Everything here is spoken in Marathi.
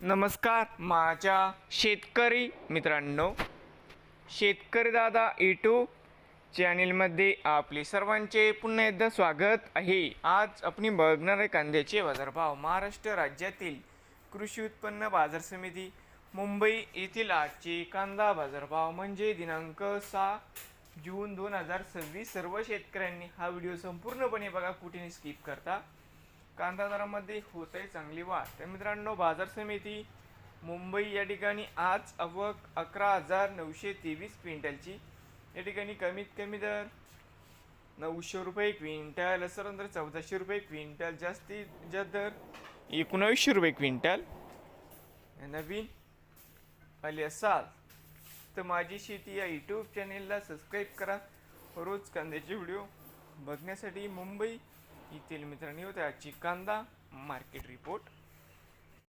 नमस्कार माझ्या शेतकरी मित्रांनो, शेतकरी दादा यूट्यूब चॅनेलमध्ये आपले सर्वांचे पुन्हा एकदा स्वागत आहे. आज आपण बघणार आहे कांद्याचे बाजारभाव. महाराष्ट्र राज्यातील कृषी उत्पन्न बाजार समिती मुंबई येथील आजचे कांदा बाजारभाव म्हणजे दिनांक 6 जून 2026. सर्व शेतकऱ्यांनी हा व्हिडिओ संपूर्णपणे बघा, कुठेही स्किप करता. कांदा दरामध्ये होत आहे चांगली वाढ. तर मित्रांनो, बाजार समिती मुंबई या ठिकाणी आज आवक 11,923 क्विंटलची. या ठिकाणी कमीत कमी दर 900 रुपये क्विंटल, असं 1400 रुपये क्विंटल, जास्तीत जास्त दर 1900 रुपये क्विंटल. नवीन आले असाल तर माझी शेती या यूट्यूब चॅनेलला सबस्क्राईब करा. रोज कांद्याचे व्हिडिओ बघण्यासाठी. मुंबई येथील मित्रांनी होते आजची कांदा मार्केट रिपोर्ट.